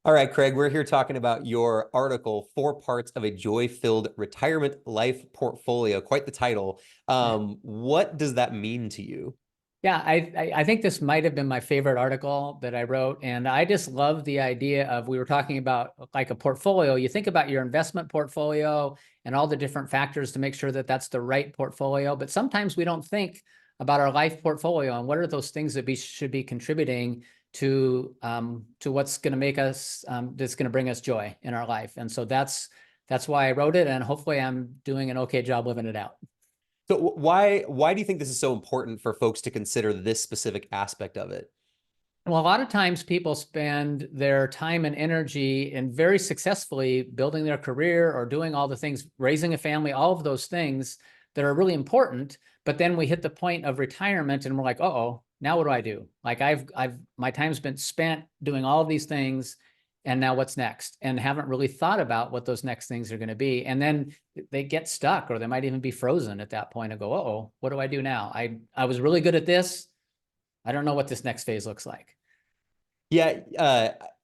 All right, Craig, we're here talking about your article, Four Parts of a Joy-Filled Retirement Life Portfolio. Quite the title. What does that mean to you? Yeah, I think this might have been my favorite article that I wrote. And I just love the idea of, we were talking about like a portfolio. You think about your investment portfolio and all the different factors to make sure that that's the right portfolio. But sometimes we don't think about our life portfolio and what are those things that we should be contributing to what's going to make us, that's going to bring us joy in our life. And so that's why I wrote it. And hopefully I'm doing an okay job living it out. So why do you think this is so important for folks to consider this specific aspect of it? Well, a lot of times people spend their time and energy and very successfully building their career or doing all the things, raising a family, all of those things that are really important. But then we hit the point of retirement and we're like, uh-oh, now what do I do? Like my time's been spent doing all of these things. And now what's next? And haven't really thought about what those next things are going to be. And then they get stuck, or they might even be frozen at that point and go, uh-oh, what do I do now? I was really good at this. I don't know what this next phase looks like. Yeah,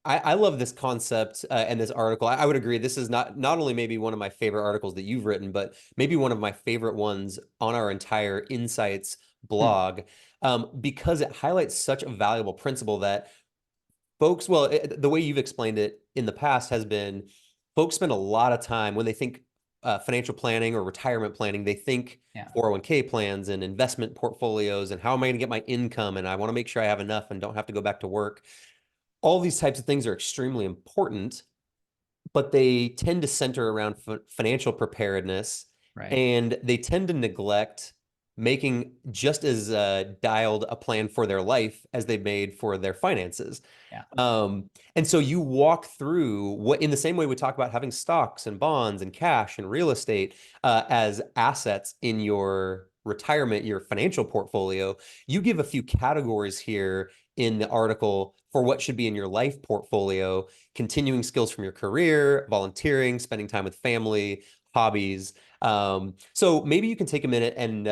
I love this concept and this article. I would agree. This is not only maybe one of my favorite articles that you've written, but maybe one of my favorite ones on our entire Insights Hmm. blog, because it highlights such a valuable principle that folks, well, the way you've explained it in the past has been folks spend a lot of time when they think financial planning or retirement planning, they think Yeah. 401k plans and investment portfolios and how am I going to get my income? And I want to make sure I have enough and don't have to go back to work. All these types of things are extremely important, but they tend to center around financial preparedness, Right. and they tend to neglect making just as dialed a plan for their life as they've made for their finances. Yeah. And so you walk through what, in the same way we talk about having stocks and bonds and cash and real estate as assets in your retirement, your financial portfolio, you give a few categories here in the article for what should be in your life portfolio: continuing skills from your career, volunteering, spending time with family, hobbies. So maybe you can take a minute and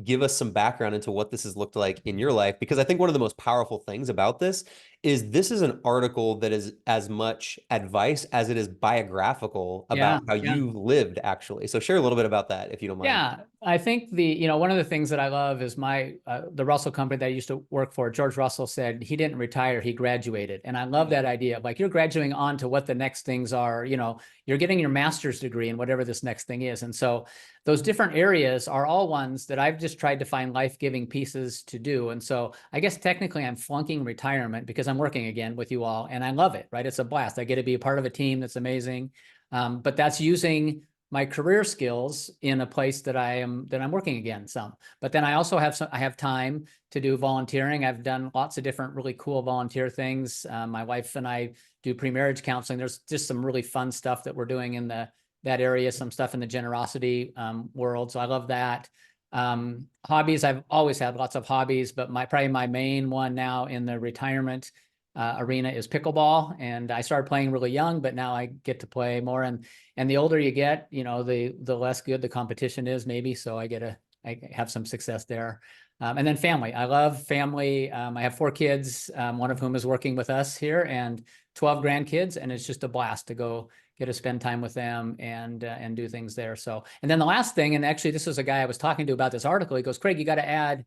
give us some background into what this has looked like in your life, because I think one of the most powerful things about this is an article that is as much advice as it is biographical Yeah. about how Yeah. you lived, actually. So share a little bit about that, if you don't mind. Yeah, I think one of the things that I love is the Russell company that I used to work for. George Russell said he didn't retire, he graduated. And I love that idea of like, you're graduating on to what the next things are. You're getting your master's degree in whatever this next thing is. And so those different areas are all ones that I've just tried to find life-giving pieces to do. And so I guess technically I'm flunking retirement because I'm working again with you all and I love it, right? It's a blast. I get to be a part of a team that's amazing. But that's using my career skills in a place that I'm working again some. But then I also have time to do volunteering. I've done lots of different really cool volunteer things. My wife and I do pre-marriage counseling. There's just some really fun stuff that we're doing in that area, some stuff in the generosity world. So I love that. Hobbies, I've always had lots of hobbies, but probably my main one now in the retirement arena is pickleball. And I started playing really young, but now I get to play more. And the older you get, the less good the competition is, maybe. So I have some success there. And then family. I love family. I have 4 kids, one of whom is working with us here, and 12 grandkids, and it's just a blast to go get to spend time with them and do things there. So, and then the last thing, and actually this is a guy I was talking to about this article. He goes, Craig, you got to add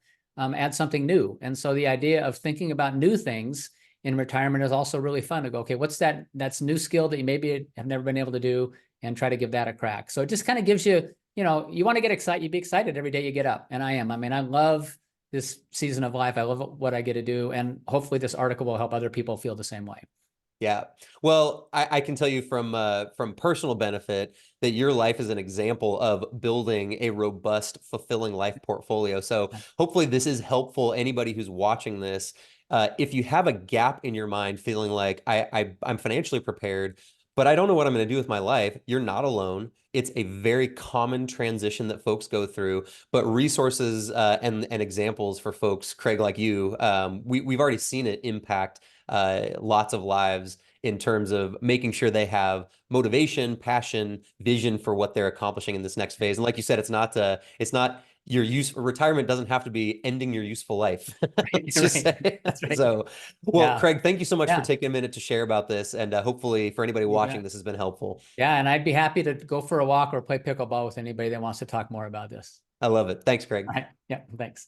something new. And so the idea of thinking about new things in retirement is also really fun to go, okay, what's that's new skill that you maybe have never been able to do, and try to give that a crack. So it just kind of gives you, you want to get excited, you be excited every day you get up. And I am. I mean, I love this season of life. I love what I get to do. And hopefully this article will help other people feel the same way. Yeah. Well, I can tell you from personal benefit that your life is an example of building a robust, fulfilling life portfolio. So hopefully this is helpful. Anybody who's watching this, if you have a gap in your mind, feeling like I'm financially prepared, but I don't know what I'm going to do with my life, you're not alone. It's a very common transition that folks go through, but resources and examples for folks, Craig, like you, we've already seen it impact lots of lives in terms of making sure they have motivation, passion, vision for what they're accomplishing in this next phase. And like you said, it's not your retirement doesn't have to be ending your useful life. Right, Let's just right. say. That's right. So, well, Yeah, Craig, thank you so much for yeah, taking a minute to share about this. And hopefully for anybody you watching, bet. this has been helpful. Yeah, and I'd be happy to go for a walk or play pickleball with anybody that wants to talk more about this. I love it. Thanks, Craig. All right. Yeah, thanks.